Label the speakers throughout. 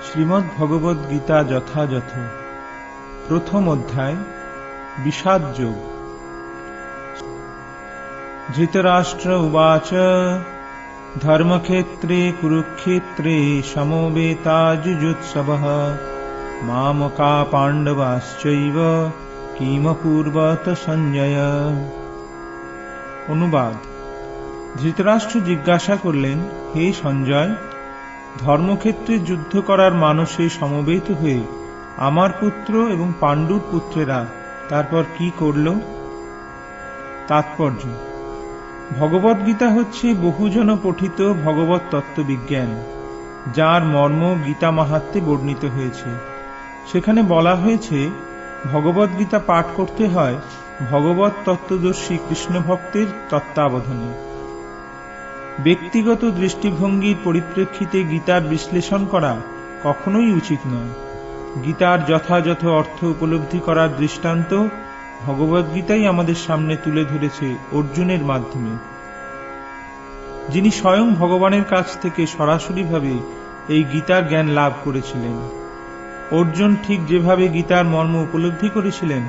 Speaker 1: শ্রীমদ্ ভগবদ গীতা যথাযথ। প্রথম অধ্যায় বিষাদ যোগ। ধৃতরাষ্ট্র উবাচ ধর্মক্ষেত্রে কুরুক্ষেত্রে সমবেতাযুজুৎসবঃ মামকা পাণ্ডবাশ্চৈব কিমকুর্বত সঞ্জয়। অনুবাদ। ধৃতরাষ্ট্র জিজ্ঞাসা করলেন, হে সঞ্জয়, ধর্মক্ষেত্রে যুদ্ধ করার মানসে সমবেত হয়ে আমার পুত্র এবং পাণ্ডুর পুত্রেরা তারপর কি করল? তাৎপর্য: ভগবদ্গীতা হচ্ছে বহুজন পঠিত ভগবত তত্ত্ববিজ্ঞান, যার মর্ম গীতা মাহাত্ম্যে বর্ণিত হয়েছে। সেখানে বলা হয়েছে, ভগবদ্গীতা পাঠ করতে হয় ভগবত তত্ত্বদর্শী কৃষ্ণ ভক্তের তত্ত্বাবধানে। ব্যক্তিগত দৃষ্টিভঙ্গির পরিপ্রেক্ষিতে গীতার বিশ্লেষণ করা কখনোই উচিত নয়। গীতার যথাযথ অর্থ উপলব্ধি করার দৃষ্টান্ত ভগবদ্গীতাই আমাদের সামনে তুলে ধরেছে অর্জুনের মাধ্যমে, যিনি স্বয়ং ভগবানের কাছ থেকে সরাসরিভাবে এই গীতার জ্ঞান লাভ করেছিলেন। অর্জুন ঠিক যেভাবে গীতার মর্ম উপলব্ধি করেছিলেন,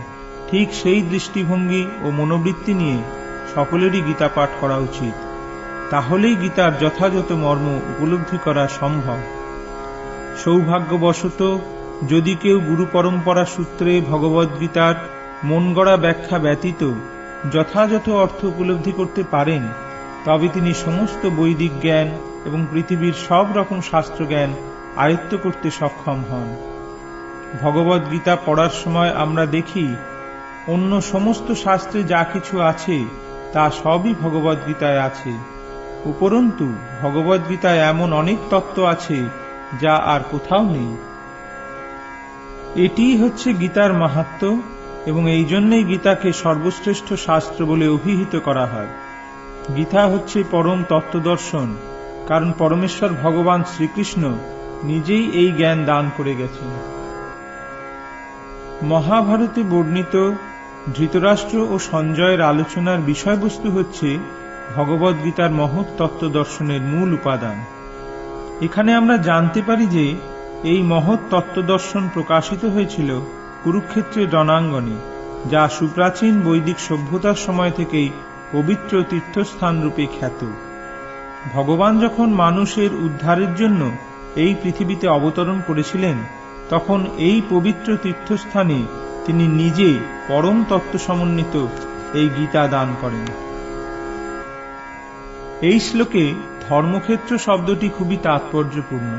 Speaker 1: ঠিক সেই দৃষ্টিভঙ্গি ও মনোবৃত্তি নিয়ে সকলেরই গীতা পাঠ করা উচিত। তাহলেই গীতার যথাযথ মর্ম উপলব্ধি করা সম্ভব। সৌভাগ্যবশত যদি কেউ গুরু পরম্পরা সূত্রে ভগবদ্গীতার মন গড়া ব্যাখ্যা ব্যতীত যথাযথ অর্থ উপলব্ধি করতে পারেন, তবে তিনি সমস্ত বৈদিক জ্ঞান এবং পৃথিবীর সব রকম শাস্ত্রজ্ঞান আয়ত্ত করতে সক্ষম হন। ভগবদ্গীতা পড়ার সময় আমরা দেখি, অন্য সমস্ত শাস্ত্রে যা কিছু আছে তা সবই ভগবদ্গীতায় আছে। উপরন্তু ভগবদ্গীতায় এমন অনেক তত্ত্ব আছে যা আর কোথাও নেই। এটিই হচ্ছে গীতার মাহাত্ম্য, এবং এই জন্যই গীতাকে সর্বশ্রেষ্ঠ শাস্ত্র বলে অভিহিত করা হয়। গীতা হচ্ছে পরম তত্ত্বদর্শন, কারণ পরমেশ্বর ভগবান শ্রীকৃষ্ণ নিজেই এই জ্ঞান দান করে গেছেন। মহাভারতে বর্ণিত ধৃতরাষ্ট্র ও সঞ্জয়ের আলোচনার বিষয়বস্তু হচ্ছে ভগবদ্গীতার মহৎ তত্ত্ব দর্শনের মূল উপাদান। এখানে আমরা জানতে পারি যে এই মহৎ তত্ত্ব দর্শন প্রকাশিত হয়েছিল কুরুক্ষেত্রের রণাঙ্গনে, যা সুপ্রাচীন বৈদিক সভ্যতার সময় থেকেই পবিত্র তীর্থস্থান রূপে খ্যাত। ভগবান যখন মানুষের উদ্ধারের জন্য এই পৃথিবীতে অবতরণ করেছিলেন, তখন এই পবিত্র তীর্থস্থানে তিনি নিজে পরম তত্ত্ব সমন্বিত এই গীতা দান করেন। এই শ্লোকে ধর্মক্ষেত্র শব্দটি খুবই তাৎপর্যপূর্ণ,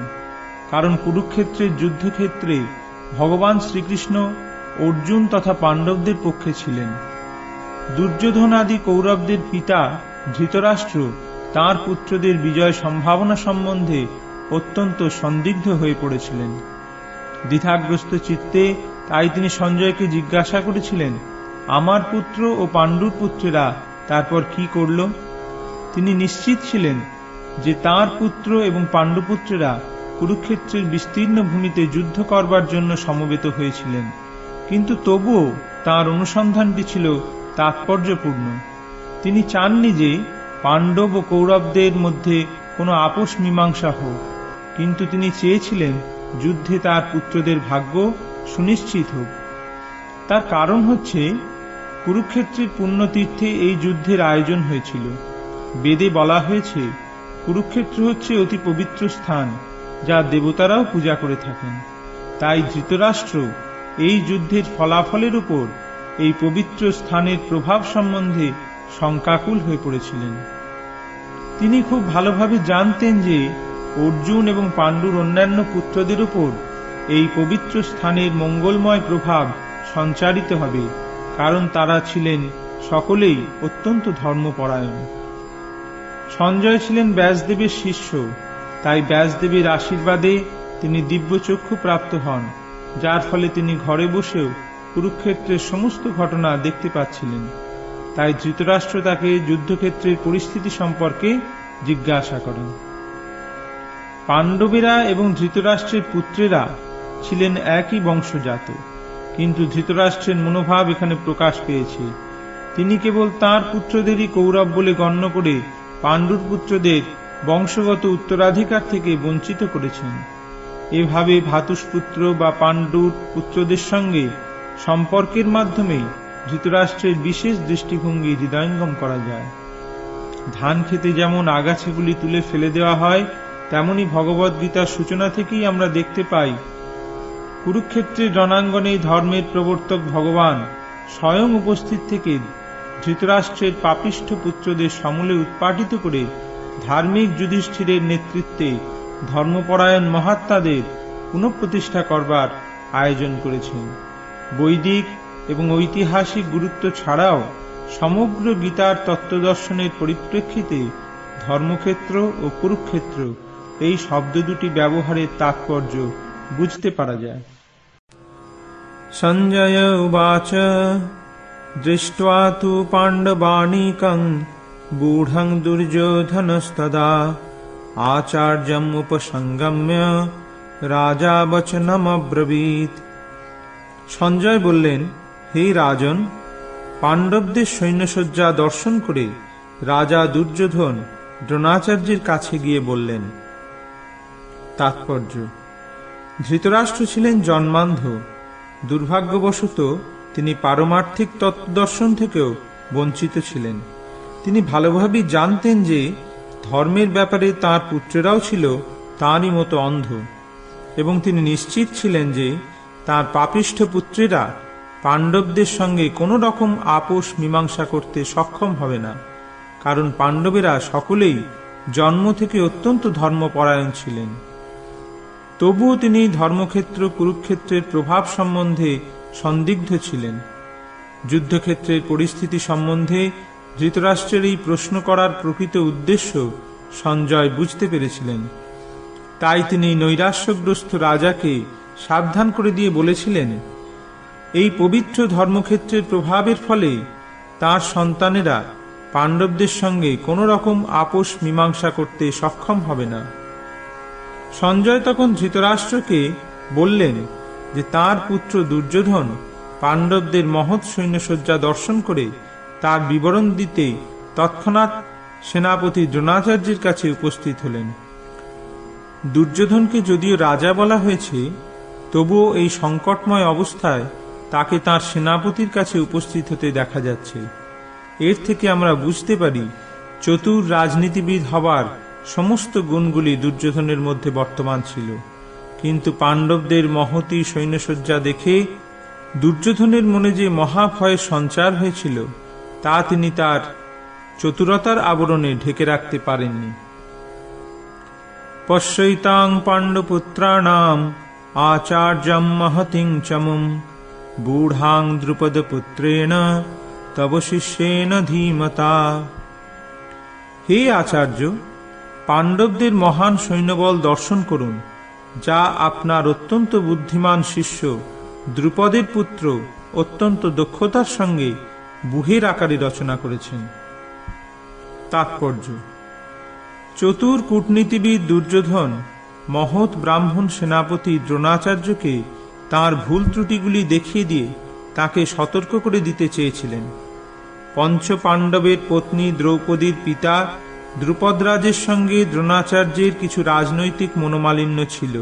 Speaker 1: কারণ কুরুক্ষেত্রের যুদ্ধক্ষেত্রে ভগবান শ্রীকৃষ্ণ অর্জুন তথা পাণ্ডবদের পক্ষে ছিলেন। দুর্যোধন আদি কৌরবদের পিতা ধৃতরাষ্ট্র তাঁর পুত্রদের বিজয় সম্ভাবনা সম্বন্ধে অত্যন্ত সন্দিগ্ধ হয়ে পড়েছিলেন। দ্বিধাগ্রস্ত চিত্তে তাই তিনি সঞ্জয়কে জিজ্ঞাসা করেছিলেন, আমার পুত্র ও পাণ্ডুর পুত্রেরা তারপর কি করল? তিনি নিশ্চিত ছিলেন যে তাঁর পুত্র এবং পাণ্ডুপুত্রেরা কুরুক্ষেত্রের বিস্তীর্ণ ভূমিতে যুদ্ধ করবার জন্য সমবেত হয়েছিলেন, কিন্তু তবুও তাঁর অনুসন্ধানটি ছিল তাৎপর্যপূর্ণ। তিনি চাননি যে পাণ্ডব ও কৌরবদের মধ্যে কোনো আপোষ মীমাংসা হোক, কিন্তু তিনি চেয়েছিলেন যুদ্ধে তার পুত্রদের ভাগ্য সুনিশ্চিত হোক। তার কারণ হচ্ছে, কুরুক্ষেত্রের পুণ্যতীর্থে এই যুদ্ধের আয়োজন হয়েছিল। বেদে বলা হয়েছে, কুরুক্ষেত্র হচ্ছে অতি পবিত্র স্থান, যা দেবতারাও পূজা করে থাকেন। তাই ধৃতরাষ্ট্র এই যুদ্ধের ফলাফলের উপর এই পবিত্র স্থানের প্রভাব সম্বন্ধে শঙ্কাকুল হয়ে পড়েছিলেন। তিনি খুব ভালোভাবে জানতেন যে অর্জুন এবং পাণ্ডুর অন্যান্য পুত্রদের উপর এই পবিত্র স্থানের মঙ্গলময় প্রভাব সঞ্চারিত হবে, কারণ তারা ছিলেন সকলেই অত্যন্ত ধর্মপরায়ণ। সঞ্জয় ছিলেন ব্যাসদেবের শিষ্য, তাই ব্যাসদেবের আশীর্বাদে তিনি দিব্যচক্ষু প্রাপ্ত হন, যার ফলে তিনি ঘরে বসেও কুরুক্ষেত্রের সমস্ত ঘটনা দেখতে পাচ্ছিলেন। তাই ধৃতরাষ্ট্র তাকে যুদ্ধক্ষেত্রের পরিস্থিতি সম্পর্কে জিজ্ঞাসা করেন। পাণ্ডবেরা এবং ধৃতরাষ্ট্রের পুত্রেরা ছিলেন একই বংশজাত, কিন্তু ধৃতরাষ্ট্রের মনোভাব এখানে প্রকাশ পেয়েছে। তিনি কেবল তাঁর পুত্রদেরই কৌরব বলে গণ্য করে পাণ্ডুর পুত্রদের বংশগত উত্তরাধিকার থেকে বঞ্চিত করেছেন। এভাবে ভ্রাতুষ্পুত্র বা পাণ্ডুর পুত্রদের সঙ্গে সম্পর্কের মাধ্যমে ধৃতরাষ্ট্রের বিশেষ দৃষ্টিভঙ্গি হৃদয়ঙ্গম করা যায়। ধান খেতে যেমন আগাছাগুলি তুলে ফেলে দেওয়া হয়, তেমনি ভগবদ্গীতার সূচনা থেকেই আমরা দেখতে পাই কুরুক্ষেত্রের রণাঙ্গনে ধর্মের প্রবর্তক ভগবান স্বয়ং উপস্থিত থেকে ধৃতরাষ্ট্রের পাপিষ্ঠ পুত্রদের সমূলে উৎপাটিত করে ধার্মিক যুধিষ্ঠিরের নেতৃত্বে ধর্মপরায়ণ মহাত্মাদের পুনঃপ্রতিষ্ঠা করবার আয়োজন করেছেন। বৈদিক এবং ঐতিহাসিক গুরুত্ব ছাড়াও সমগ্র গীতার তত্ত্বদর্শনের পরিপ্রেক্ষিতে ধর্মক্ষেত্র ও কুরুক্ষেত্র এই শব্দ দুটি ব্যবহারের তাৎপর্য বুঝতে পারা যায়। সঞ্জয় উবাচ দৃष्ट्वा তু পাণ্ডবানীকং বূঢ়ং দুর্যোধনস্তদা আচার্যম উপসংগম্য রাজা বচনমব্রবীত। সঞ্জয় বললেন, হে রাজন, পাণ্ডবদের সৈন্যসজ্জা দর্শন করে রাজা দুর্যোধন দ্রোণাচার্যের কাছে গিয়ে বললেন। তাৎপর্য: ধৃতরাষ্ট্র ছিলেন জন্মান্ধ। দুর্ভাগ্যবশত তিনি পারমার্থিক তত্ত্বদর্শন থেকেও বঞ্চিত ছিলেন। তিনি ভালোভাবেই জানতেন যে ধর্মের ব্যাপারে তাঁর পুত্রেরাও ছিল তাঁরই মতো অন্ধ, এবং তিনি নিশ্চিত ছিলেন যে তাঁর পাপিষ্ঠ পুত্রেরা পাণ্ডবদের সঙ্গে কোনো রকম আপোষ মীমাংসা করতে সক্ষম হবে না, কারণ পাণ্ডবেরা সকলেই জন্ম থেকে অত্যন্ত ধর্মপরায়ণ ছিলেন। তবুও তিনি ধর্মক্ষেত্র কুরুক্ষেত্রের প্রভাব সম্বন্ধে সন্দিগ্ধ ছিলেন। যুদ্ধক্ষেত্রের পরিস্থিতি সম্বন্ধে ধৃতরাষ্ট্রের এই প্রশ্ন করার প্রকৃত উদ্দেশ্য সঞ্জয় বুঝতে পেরেছিলেন। তাই তিনি নৈরাশ্যগ্রস্ত রাজাকে সাবধান করে দিয়ে বলেছিলেন, এই পবিত্র ধর্মক্ষেত্রের প্রভাবের ফলে তাঁর সন্তানেরা পাণ্ডবদের সঙ্গে কোনো রকম আপোষ মীমাংসা করতে সক্ষম হবে না। সঞ্জয় তখন ধৃতরাষ্ট্রকে বললেন যে তাঁর পুত্র দুর্যোধন পাণ্ডবদের মহৎ সৈন্যসজ্জা দর্শন করে তার বিবরণ দিতে তৎক্ষণাৎ সেনাপতি দ্রোণাচার্যের কাছে উপস্থিত হলেন। দুর্যোধনকে যদিও রাজা বলা হয়েছে, তবুও এই সংকটময় অবস্থায় তাকে তার সেনাপতির কাছে উপস্থিত হতে দেখা যাচ্ছে। এর থেকে আমরা বুঝতে পারি চতুর রাজনীতিবিদ হবার সমস্ত গুণগুলি দুর্যোধনের মধ্যে বর্তমান ছিল। কিন্তু পাণ্ডবদের মহতী সৈন্যসজ্জা দেখে দুর্যোধনের মনে যে মহাভয়ের সঞ্চার হয়েছিল, তা তিনি তার চতুরতার আবরণে ঢেকে রাখতে পারেননি। পশ্যৈতাং পাণ্ডপুত্রাণাম আচার্যম মহতিং চমুম বূঢ়াং দ্রুপদপুত্রেণ তব শিষ্যেন ধীমতা। হে আচার্য, পাণ্ডবদের মহান সৈন্যবল দর্শন করুন, যা আপনার অত্যন্ত বুদ্ধিমান শিষ্য দ্রুপদের পুত্র অত্যন্ত দক্ষতার সঙ্গে বুহের আকারে রচনা করেছেন। তাৎপর্য: চতুর কূটনীতিবিদ দুর্যোধন মহৎ ব্রাহ্মণ সেনাপতি দ্রোণাচার্যকে তাঁর ভুল ত্রুটিগুলি দেখিয়ে দিয়ে তাকে সতর্ক করে দিতে চেয়েছিলেন। পঞ্চ পাণ্ডবের পত্নী দ্রৌপদীর পিতা দ্রুপদরাজের সঙ্গে দ্রোণাচার্যের কিছু রাজনৈতিক মনোমালিন্য ছিল।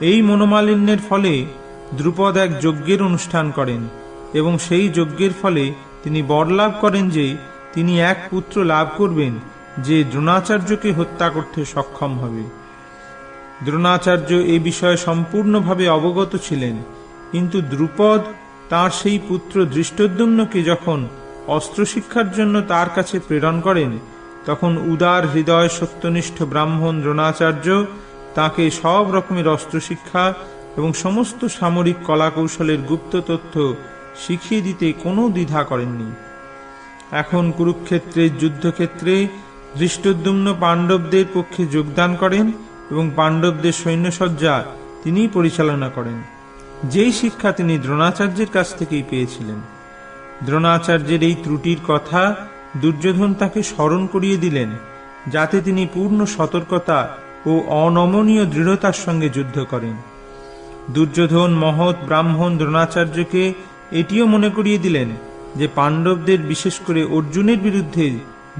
Speaker 1: এই মনোমালিন্যের ফলে দ্রুপদ এক যজ্ঞের অনুষ্ঠান করেন, এবং সেই যজ্ঞের ফলে তিনি বরলাভ করেন যে তিনি এক পুত্র লাভ করবেন যে দ্রোণাচার্যকে হত্যা করতে সক্ষম হবে। দ্রোণাচার্য এ বিষয়ে সম্পূর্ণভাবে অবগত ছিলেন, কিন্তু দ্রুপদ তাঁর সেই পুত্র ধৃষ্টদ্যুম্নকে যখন অস্ত্রশিক্ষার জন্য তার কাছে প্রেরণ করেন, তখন উদার হৃদয় সত্যনিষ্ঠ ব্রাহ্মণ দ্রোণাচার্য তাকে সব রকমের অস্ত্রশিক্ষা এবং সমস্ত সামরিক কলাকৌশলের গুপ্ত তথ্য শিখিয়ে দিতে কোনো দ্বিধা করেননি। এখন কুরুক্ষেত্রের যুদ্ধক্ষেত্রে ধৃষ্টদ্যুম্ন পাণ্ডবদের পক্ষে যোগদান করেন এবং পাণ্ডবদের সৈন্যসজ্জা তিনিই পরিচালনা করেন, যেই শিক্ষা তিনি দ্রোণাচার্যের কাছ থেকেই পেয়েছিলেন। দ্রোণাচার্যের এই ত্রুটির কথা দুর্যোধন তাকে স্মরণ করিয়ে দিলেন, যাতে তিনি পূর্ণ সতর্কতা ও অনমনীয় দৃঢ়তার সঙ্গে যুদ্ধ করেন। দুর্যোধন মহৎ ব্রাহ্মণ দ্রোণাচার্যকে এটিও মনে করিয়ে দিলেন যে পাণ্ডবদের, বিশেষ করে অর্জুনের বিরুদ্ধে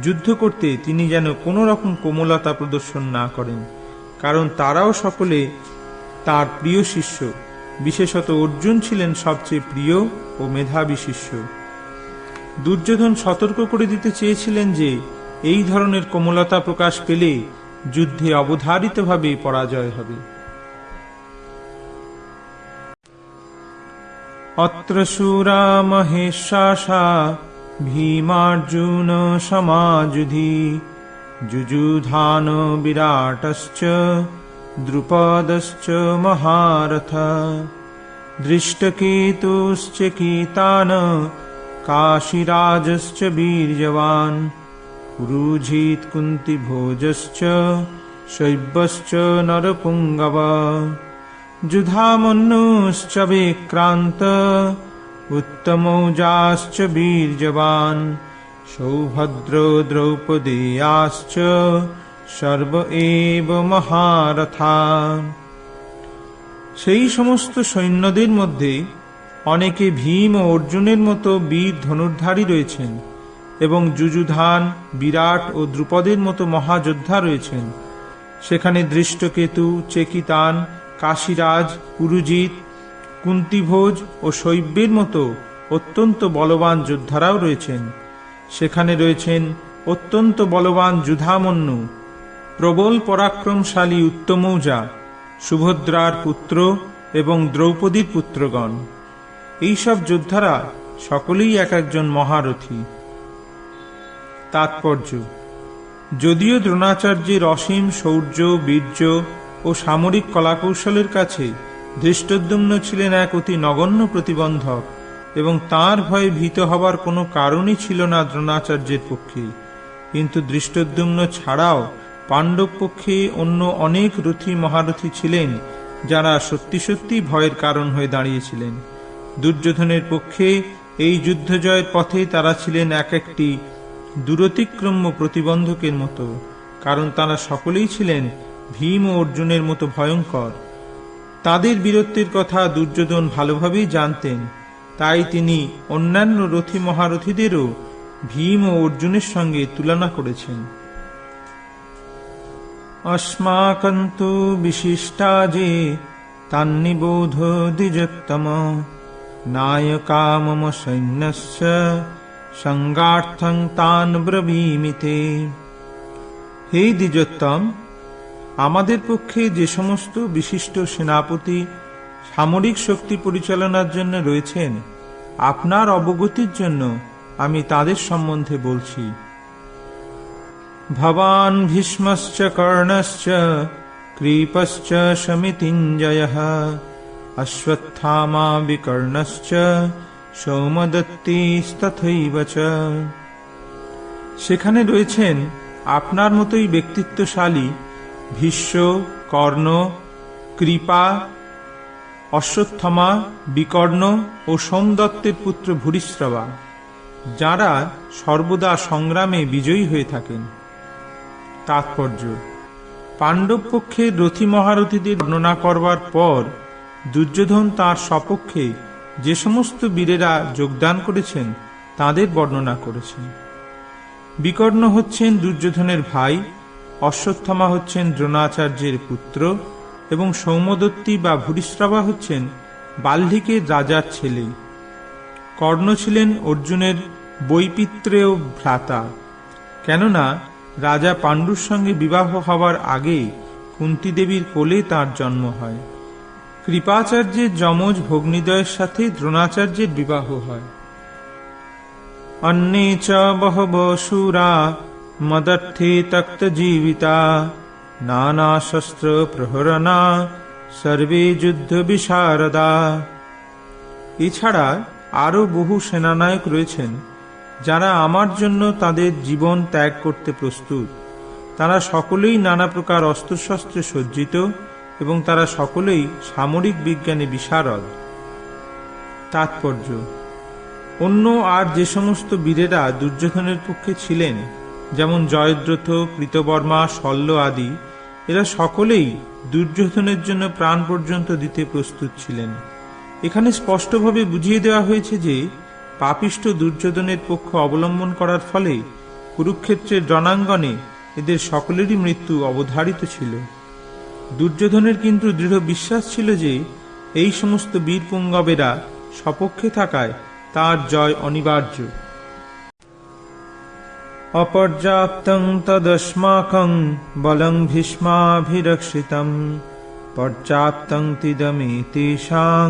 Speaker 1: যুদ্ধ করতে তিনি যেন কোনো রকম কোমলতা প্রদর্শন না করেন, কারণ তারাও সকলে তার প্রিয় শিষ্য, বিশেষত অর্জুন ছিলেন সবচেয়ে প্রিয় ও মেধাবী শিষ্য। দুর্যোধন সতর্ক করে দিতে চেয়েছিলেন যে এই ধরনের কোমলতা প্রকাশ পেলে যুদ্ধে অবধারিতভাবে পরাজয় হবে। অত্র শূরা মহেশাসা ভীমার্জুন সমাযুধি যুযুধান বিরাটশ্চ দ্রুপদশ্চ মহারথ দৃষ্টকেতুশ্চ কীতান কাশীরাজশ্চ বীর্যবান পুরুজিৎ কুন্তিভোজশ্চ শৈব্যশ্চ নরপুঙ্গব যুধামন্যুশ্চ বিক্রান্ত উত্তমৌজাশ্চ বীর্যবান সৌভদ্রো দ্রৌপদেয়াশ্চ সর্ব এব মহারথা। সেই সমস্ত সৈন্যদের মধ্যে অনেকে ভীম ও অর্জুনের মতো বীর ধনুর্ধারী রয়েছেন এবং যুযুধান, বিরাট ও দ্রুপদের মতো মহাযোদ্ধা রয়েছেন। সেখানে দৃষ্টকেতু, চেকিতান, কাশীরাজ, পুরুজিৎ, কুন্তিভোজ ও শৈব্যের মতো অত্যন্ত বলবান যোদ্ধারাও রয়েছেন। সেখানে রয়েছেন অত্যন্ত বলবান যুধামন্যু, প্রবল পরাক্রমশালী উত্তমৌজা, সুভদ্রার পুত্র এবং দ্রৌপদীর পুত্রগণ। এইসব যোদ্ধারা সকলেই এক একজন মহারথী। তাৎপর্য: যদিও দ্রোণাচার্যের অসীম শৌর্য, বীর্য ও সামরিক কলাকৌশলের কাছে ধৃষ্টদ্যুম্ন ছিলেন এক অতি নগণ্য প্রতিবন্ধক এবং তাঁর ভয়ে ভীত হবার কোনো কারণই ছিল না দ্রোণাচার্যের পক্ষে, কিন্তু ধৃষ্টদ্যুম্ন ছাড়াও পাণ্ডব পক্ষে অন্য অনেক রথী মহারথী ছিলেন যারা সত্যি সত্যি ভয়ের কারণ হয়ে দাঁড়িয়েছিলেন। দুর্যোধনের পক্ষে এই যুদ্ধ জয়ের পথে তারা ছিলেন এক একটি দূরতিক্রম্য প্রতিবন্ধকের মতো, কারণ তারা সকলেই ছিলেন ভীম ও অর্জুনের মতো ভয়ঙ্কর। তাদের বীরত্বের কথা দুর্যোধন ভালোভাবেই জানতেন, তাই তিনি অন্যান্য রথী মহারথীদেরও ভীম ও অর্জুনের সঙ্গে তুলনা করেছেন। अस्माकन्तु विशिष्टा जे तान्निबोध द्विजोत्तम नायका मम सैन्यस्य संगार्थं तान् ब्रवीमिते। হে দ্বিজোত্তম, আমাদের পক্ষে যে সমস্ত বিশিষ্ট সেনাপতি সামরিক শক্তি পরিচালনার জন্য রয়েছেন, আপনার অবগতির জন্য আমি তাদের সম্বন্ধে বলছি। ভবান ভীষ্মশ্চ কর্ণশ্চ কৃপশ্চ শমিতিঞ্জয়ঃ অশ্বত্থামা বিকর্ণশ্চ সৌমদত্তিস্তথৈব চ। সেখানে রয়েছেন আপনার মতোই ব্যক্তিত্বশালী ভীষ্ম, কর্ণ, কৃপা, অশ্বত্থামা, বিকর্ণ ও সোমদত্তের পুত্র ভূরিশ্রবা, যারা সর্বদা সংগ্রামে বিজয়ী হয়ে থাকেন। তাৎপর্য: পাণ্ডব পক্ষের রথী মহারথীদের বর্ণনা করবার পর দুর্যোধন তাঁর সপক্ষে যে সমস্ত বীরেরা যোগদান করেছেন তাদের বর্ণনা করেছেন। বিকর্ণ হচ্ছেন দুর্যোধনের ভাই, অশ্বত্থামা হচ্ছেন দ্রোণাচার্যের পুত্র এবং সৌমদত্তি বা ভূরিশ্রবা হচ্ছেন বাল্মীকের রাজার ছেলে। কর্ণ ছিলেন অর্জুনের বৈপিত্রেয় ভ্রাতা, কেননা রাজা পাণ্ডুর সঙ্গে বিবাহ হবার আগে কুন্তী দেবীর কোলে তার জন্ম হয়। কৃপাচার্যের যমজ ভগ্নীদ্বয়ের সাথে দ্রোণাচার্যের বিবাহ হয়। অন্যে চ বহব শূরা মদর্থে তক্ত জীবিতা নানা শস্ত্র প্রহরণা সর্বে যুদ্ধ বিশারদা। এছাড়া আরো বহু সেনানায়ক রয়েছেন যারা আমার জন্য তাদের জীবন ত্যাগ করতে প্রস্তুত। তারা সকলেই নানা প্রকার অস্ত্রশস্ত্রে সজ্জিত এবং তারা সকলেই সামরিক বিজ্ঞানে বিশারদ। তাৎপর্য: অন্য আর যে সমস্ত বীরেরা দুর্যোধনের পক্ষে ছিলেন, যেমন জয়দ্রথ, কৃতবর্মা, শল্য আদি, এরা সকলেই দুর্যোধনের জন্য প্রাণ পর্যন্ত দিতে প্রস্তুত ছিলেন। এখানে স্পষ্টভাবে বুঝিয়ে দেওয়া হয়েছে যে পাপিষ্ঠ দুর্যোধনের পক্ষ অবলম্বন করার ফলে কুরুক্ষেত্রের রণাঙ্গনে এদের সকলেরই মৃত্যু অবধারিত ছিল। দুর্যোধনের কিন্তু দৃঢ় বিশ্বাস ছিল যে এই সমস্ত বীর পুঙ্গবেরা সপক্ষে থাকায় তার জয় অনিবার্য। অপর্যাপ্তং তদস্মাকং বলং ভীষ্মাভিরক্ষিতং পর্যাপ্তং তিদমেতেষাং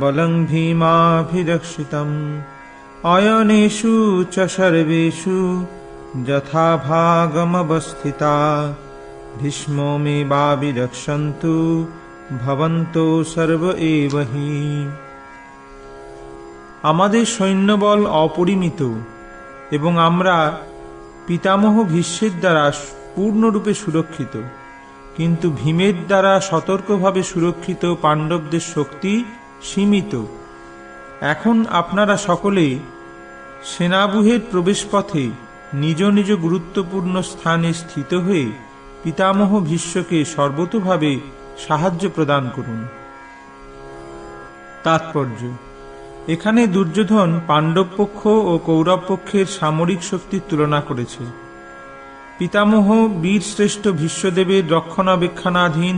Speaker 1: বলং ভীমাভিরক্ষিতং অয়নেষু চ সর্বেষু যথাভাগমবস্থিতা ভীষ্মো মেবাবিরক্ষন্তু ভবন্তো সর্ব এব হি। আমাদের সৈন্যবল অপরিমিত এবং আমরা পিতামহ ভীষ্মের দ্বারা পূর্ণরূপে সুরক্ষিত, কিন্তু ভীমের দ্বারা সতর্কভাবে সুরক্ষিত পাণ্ডবদের শক্তি সীমিত। এখন আপনারা সকলে সেনাব্যূহের প্রবেশপথে নিজ নিজ গুরুত্বপূর্ণ স্থানে স্থিত হয়ে পিতামহ ভীষ্মকে সর্বতোভাবে সাহায্য প্রদান করুন। তাৎপর্য: এখানে দুর্যোধন পাণ্ডব পক্ষ ও কৌরব পক্ষের সামরিক শক্তির তুলনা করেছে। পিতামহ বীরশ্রেষ্ঠ ভীষ্মদেবের রক্ষণাবেক্ষণাধীন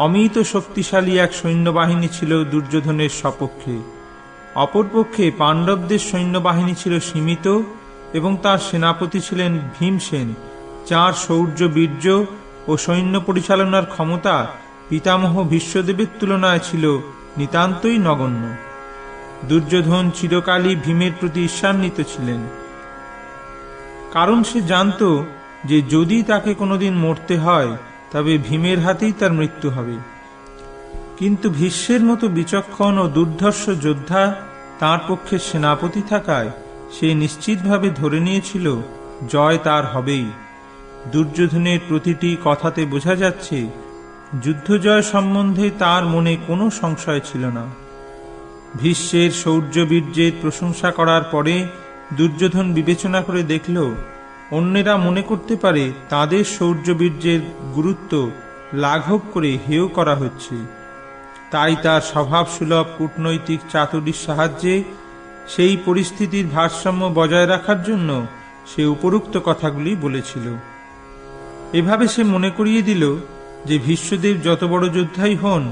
Speaker 1: অমিত শক্তিশালী এক সৈন্যবাহিনী ছিল দুর্যোধনের সপক্ষে। অপরপক্ষে পাণ্ডবদের সৈন্যবাহিনী ছিল সীমিত এবং তার সেনাপতি ছিলেন ভীমসেন, যাঁর শৌর্য, বীর্য ও সৈন্য পরিচালনার ক্ষমতা পিতামহ ভীষ্মদেবের তুলনায় ছিল নিতান্তই নগণ্য। দুর্যোধন চিরকালই ভীমের প্রতি ঈর্ষান্বিত ছিলেন, কারণ সে জানত যে যদি তাকে কোনোদিন মরতে হয় তবে ভীমের হাতেই তার মৃত্যু হবে। কিন্তু ভীষ্মের মতো বিচক্ষণ ও দুর্ধর্ষ যোদ্ধা তার পক্ষে সেনাপতি থাকায় সে নিশ্চিতভাবে ধরে নিয়েছিল জয় তার হবেই। দুর্যোধনের প্রতিটি কথাতে বোঝা যাচ্ছে যুদ্ধজয় সম্বন্ধে তার মনে কোনো সংশয় ছিল না। ভীষ্মের শৌর্যবীর্যের প্রশংসা করার পরে দুর্যোধন বিবেচনা করে দেখল অন্যেরা মনে করতে পারে তাদের শৌর্যবীর্যের গুরুত্ব লাঘব করে হেয় করা হচ্ছে। তাই তার স্বভাবসুলভ কূটনৈতিক চাতুরীর সাহায্যে সেই পরিস্থিতির ভারসাম্য বজায় রাখার জন্য সে উপরোক্ত কথাগুলি বলেছিল। এভাবে সে মনে করিয়ে দিল যে ভীষ্মদেব যত বড় যোদ্ধাই হন,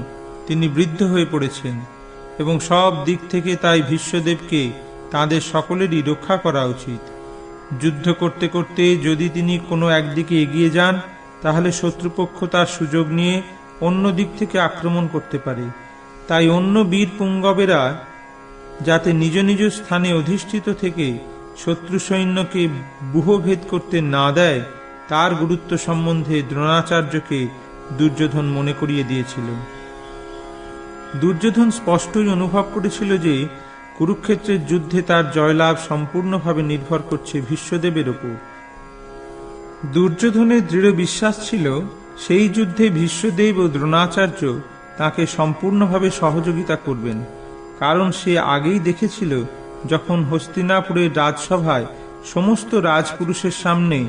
Speaker 1: তিনি বৃদ্ধ হয়ে পড়েছেন এবং সব দিক থেকে তাই ভীষ্মদেবকে তাদের সকলেরই রক্ষা করা উচিত। যুদ্ধ করতে করতে যদি তিনি কোনো একদিকে এগিয়ে যান, তাহলে শত্রুপক্ষ তার সুযোগ নিয়ে অন্য দিক থেকে আক্রমণ করতে পারে। তাই অন্য বীর পুঙ্গবেরা যাতে নিজ নিজ স্থানে অধিষ্ঠিত থেকে শত্রু সৈন্যকে ব্যূহভেদ করতে না দেয়, তার গুরুত্ব সম্বন্ধে দ্রোণাচার্যকে দুর্যোধন মনে করিয়ে দিয়েছিল। দুর্যোধন স্পষ্টই অনুভব করেছিল যে কুরুক্ষেত্রের যুদ্ধে তার জয়লাভ সম্পূর্ণভাবে নির্ভর করছে ভীষ্মদেবের উপর। দুর্যোধনের দৃঢ় বিশ্বাস ছিল সেই যুদ্ধে ভীষ্মদেব ও দ্রোণাচার্য তাকে সম্পূর্ণভাবে সহযোগিতা করবেন, কারণ সে আগেই দেখেছিল যখন হস্তিনাপুরের রাজসভায় সমস্ত রাজপুরুষের সামনে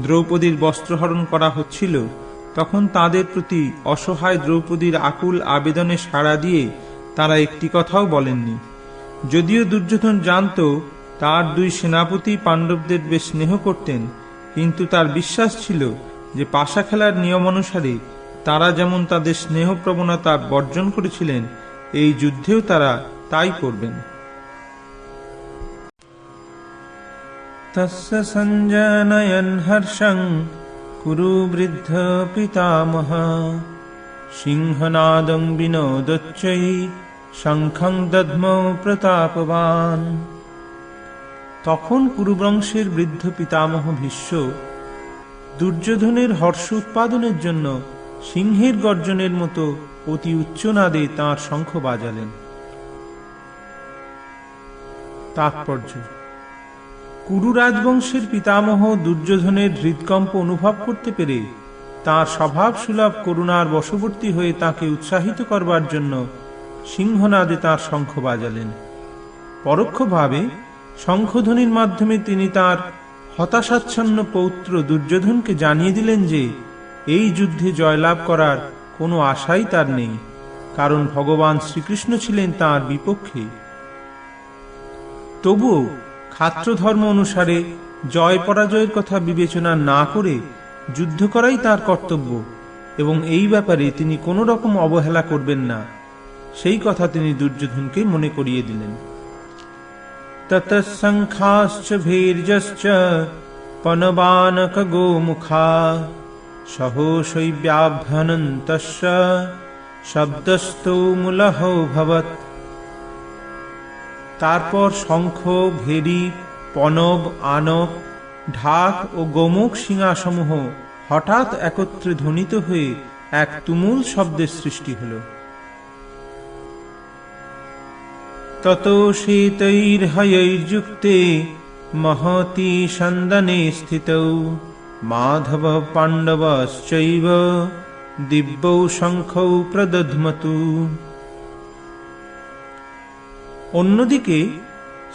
Speaker 1: দ্রৌপদীর বস্ত্রহরণ করা হচ্ছিল, তখন তাদের প্রতি অসহায় দ্রৌপদীর আকুল আবেদনে সাড়া দিয়ে তারা একটি কথাও বলেননি। যদিও দুর্যোধন জানত তার দুই সেনাপতি পাণ্ডবদের বেশ স্নেহ করতেন, কিন্তু তার বিশ্বাস ছিল যে পাশা খেলার নিয়মানুসারে তারা যেমন তাদের স্নেহ প্রবণতা বর্জন করেছিলেন, এই যুদ্ধেও তারা তাই করবেন। তস্য সঞ্জনয়ন হর্ষং কুরু বৃদ্ধ পিতামহ সিংহনাদং বিনোদচ্চৈ শঙ্খং দদ্মৌ প্রতাপবান। তখন কুরুবংশের বৃদ্ধ পিতামহ ভীষ্ম দুর্যোধনের হর্ষ উৎপাদনের জন্য সিংহের গর্জনের মতো অতি উচ্চনাদে তাঁর শঙ্খ বাজালেন। তাৎপর্য: কুরু রাজবংশের পিতামহ দুর্যোধনের হৃদকম্প অনুভব করতে পেরে তাঁর স্বভাবসুলভ করুণার বশবর্তী হয়ে তাকে উৎসাহিত করবার জন্য সিংহনাদে তাঁর শঙ্খ বাজালেন। পরোক্ষভাবে শঙ্খধ্বনির মাধ্যমে তিনি তাঁর হতাশাচ্ছন্ন পৌত্র দুর্যোধনকে জানিয়ে দিলেন যে এই যুদ্ধে জয়লাভ করার কোনো আশাই তার নেই, কারণ ভগবান শ্রীকৃষ্ণ ছিলেন তাঁর বিপক্ষে। তবুও ক্ষাত্র ধর্ম অনুসারে জয় পরাজয়ের কথা বিবেচনা না করে যুদ্ধ করাই তার কর্তব্য, এবং এই ব্যাপারে তিনি কোনো রকম অবহেলা করবেন না, সেই কথা তিনি দুর্যোধনকে মনে করিয়ে দিলেন। ততঃসংখ্যাশ্চ ভীর্যশ্চ পনবানক গোমুখা সহসৈব্যাভ্যনন্তস্য শব্দস্তৌ মূলহোভবৎ। তারপর শঙ্খ, ভেরি, পনব, আনক, ঢাক ও গোমুখ সিংহাসমূহ হঠাৎ একত্রে ধ্বনিত হয়ে এক তুমুল শব্দের সৃষ্টি হল। ততো শ্বেতৈর্হয়ৈর্যুক্তে মহতি সন্দনে স্থিতৌ মাধব পাণ্ডবশ্চৈব দিব্যৌ শঙ্খৌ প্রদধ্মতু। অন্যদিকে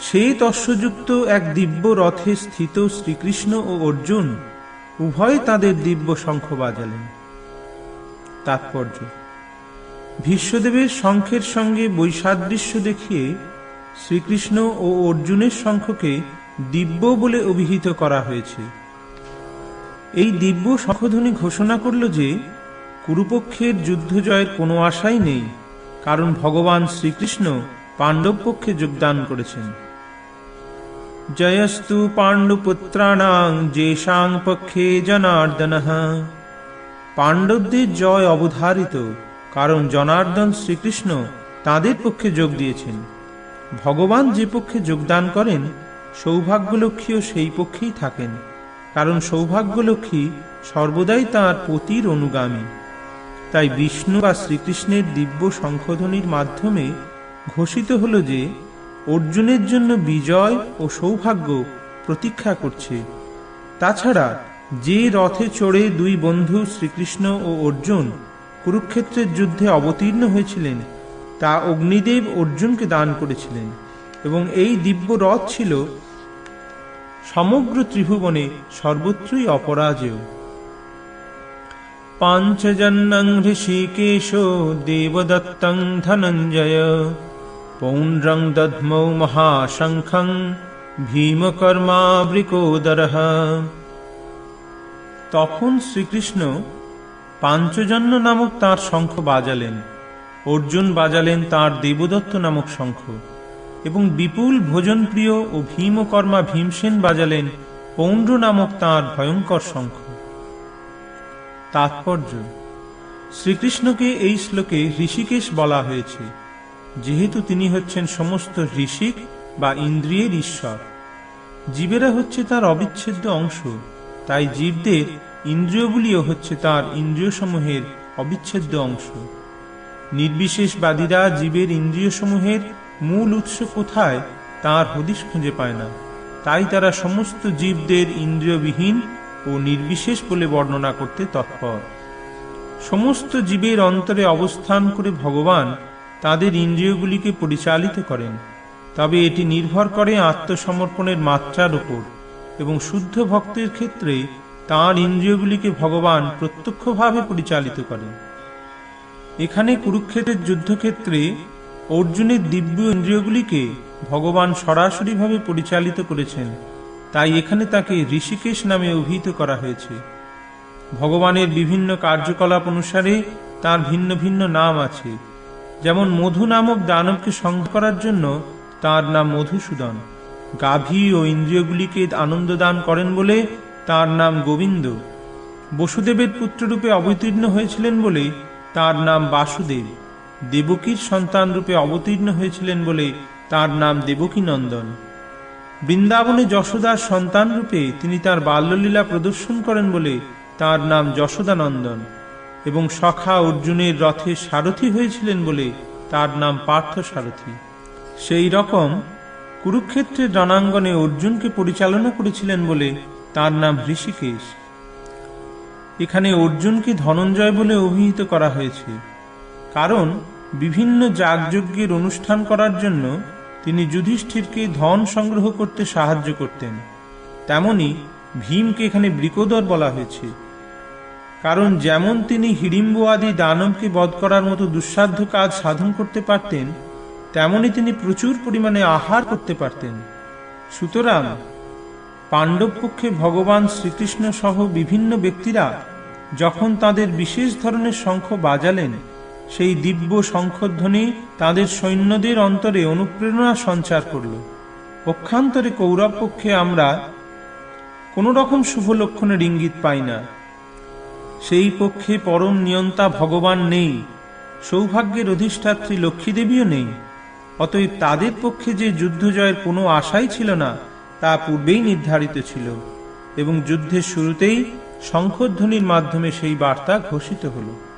Speaker 1: শ্বেত অশ্বযুক্ত এক দিব্য রথে স্থিত শ্রীকৃষ্ণ ও অর্জুন উভয়ে তাদের দিব্য শঙ্খ বাজালেন। তাৎপর্য: ভীষ্মদেবের শঙ্খের সঙ্গে বৈসাদৃশ্য দেখিয়ে শ্রীকৃষ্ণ ও অর্জুনের শঙ্খকে দিব্য বলে অভিহিত করা হয়েছে। এই দিব্য শঙ্খধ্বনি ঘোষণা করল যে কুরুপক্ষের যুদ্ধ জয়ের কোনো আশাই নেই, কারণ ভগবান শ্রীকৃষ্ণ পাণ্ডব পক্ষে যোগদান করেছেন। জয়স্তু পাণ্ডুপুত্রাণাং যেষাং পক্ষে জনার্দনঃ। পাণ্ডবদের জয় অবধারিত, কারণ জনার্দন শ্রীকৃষ্ণ তাদের পক্ষে যোগ দিয়েছেন। ভগবান যে পক্ষে যোগদান করেন, সৌভাগ্যলক্ষ্মীও সেই পক্ষেই থাকেন, কারণ সৌভাগ্যলক্ষ্মী সর্বদাই তাঁর পতির অনুগামী। তাই বিষ্ণু বা শ্রীকৃষ্ণের দিব্য শঙ্খধ্বনির মাধ্যমে ঘোষিত হল যে অর্জুনের জন্য বিজয় ও সৌভাগ্য প্রতীক্ষা করছে। তাছাড়া যে রথে চড়ে দুই বন্ধু শ্রীকৃষ্ণ ও অর্জুন কুরুক্ষেত্রের যুদ্ধে অবতীর্ণ হয়েছিলেন, তা অগ্নিদেব অর্জুনকে দান করেছিলেন, এবং এই দিব্য রথ ছিল সমগ্র ত্রিভুবনে সর্বত্রই অপরাজেয়। পাঞ্চজন্যং হৃষিকেশো দেবদত্তং ধনঞ্জয় পৌণ্ড্রং দধ্মৌ মহাশঙ্খং ভীমকর্মাবৃকোদরঃ। তখন শ্রীকৃষ্ণ পাঞ্চজন্য নামক তাঁর শঙ্খ বাজালেন, অর্জুন বাজালেন তাঁর দেবদত্ত নামক শঙ্খ, এবং বিপুল ভোজনপ্রিয় ও ভীমকর্মা ভীমসেন বাজালেন পৌণ্ড্র নামক তাঁর ভয়ঙ্কর শঙ্খ। তাৎপর্য: শ্রীকৃষ্ণকে এই শ্লোকে ঋষিকেশ বলা হয়েছে, যেহেতু তিনি হচ্ছেন সমস্ত ঋষিক বা ইন্দ্রিয়ের ঈশ্বর। জীবেরা হচ্ছে তার অবিচ্ছেদ্য অংশ, তাই জীবদের ইন্দ্রিয়গুলিও হচ্ছে তার ইন্দ্রিয়সমূহের অবিচ্ছেদ্য অংশ। নির্বিশেষবাদীরা জীবের ইন্দ্রিয়সমূহের মূল উৎস কোথায় তার হদিশ খুঁজে পায় না, তাই তারা সমস্ত জীবদের ইন্দ্রিয়বিহীন ও নির্বিশেষ বলে বর্ণনা করতে তৎপর। সমস্ত জীবের অন্তরে অবস্থান করে ভগবান তাদের ইন্দ্রিয়গুলিকে পরিচালিত করেন, তবে এটি নির্ভর করে আত্মসমর্পণের মাত্রার উপর, এবং শুদ্ধ ভক্তের ক্ষেত্রে তাঁর ইন্দ্রিয়গুলিকে ভগবান প্রত্যক্ষভাবে পরিচালিত করেন। এখানে কুরুক্ষেত্রের যুদ্ধক্ষেত্রে অর্জুনের দিব্য ইন্দ্রিয়গুলিকে ভগবান সরাসরিভাবে পরিচালিত করেছেন, তাই এখানে তাকে ঋষিকেশ নামে অভিহিত করা হয়েছে। ভগবানের বিভিন্ন কার্যকলাপ অনুসারে তার ভিন্ন ভিন্ন নাম আছে। যেমন মধু নামক দানবকে সংহার করার জন্য তার নাম মধুসূদন, গাভী ও ইন্দ্রিয়গুলিকে আনন্দ দান করেন বলে তার নাম গোবিন্দ, বসুদেবের পুত্ররূপে অবতীর্ণ হয়েছিলেন বলে তার নাম বাসুদেব, দেবকীর সন্তান রূপে অবতীর্ণ হয়েছিলেন বলে তার নাম দেবকী নন্দন, বৃন্দাবনে যশোদার সন্তান রূপে তিনি তার বাল্যলীলা প্রদর্শন করেন বলে তার নাম যশোদানন্দন, এবং সখা অর্জুনের রথে সারথি হয়েছিলেন বলে তার নাম পার্থ সারথি। সেই রকম কুরুক্ষেত্রের রণাঙ্গনে অর্জুনকে পরিচালনা করেছিলেন বলে তার নাম ঋষিকেশ। এখানে অর্জুনকে ধনঞ্জয় বলে অভিহিত করা হয়েছে, কারণ বিভিন্ন যাগযজ্ঞের অনুষ্ঠান করার জন্য তিনি যুধিষ্ঠিরকে ধন সংগ্রহ করতে সাহায্য করতেন। তেমনি ভীমকে এখানে বৃকোদর বলা হয়েছে, কারণ যেমন তিনি হিড়িম্ব আদি দানবকে বধ করার মতো দুঃসাধ্য কাজ সাধন করতে পারতেন, তেমনি তিনি প্রচুর পরিমাণে আহার করতে পারতেন। সুতরাং পাণ্ডব পক্ষে ভগবান শ্রীকৃষ্ণ সহ বিভিন্ন ব্যক্তিরা যখন তাদের বিশেষ ধরনের শঙ্খ বাজালেন, সেই দিব্য শঙ্খধ্বনি তাদের সৈন্যদের অন্তরে অনুপ্রেরণা সঞ্চার করল। পক্ষান্তরে কৌরব পক্ষে আমরা কোন রকম শুভ লক্ষণের ইঙ্গিত পাই না। সেই পক্ষে পরম নিয়ন্তা ভগবান নেই, সৌভাগ্যের অধিষ্ঠাত্রী লক্ষ্মী দেবীও নেই। অতএব তাদের পক্ষে যে যুদ্ধ জয়ের কোনো আশাই ছিল না, তা পূর্বেই নির্ধারিত ছিল, এবং যুদ্ধের শুরুতেই শঙ্খধ্বনির মাধ্যমে সেই বার্তা ঘোষিত হল।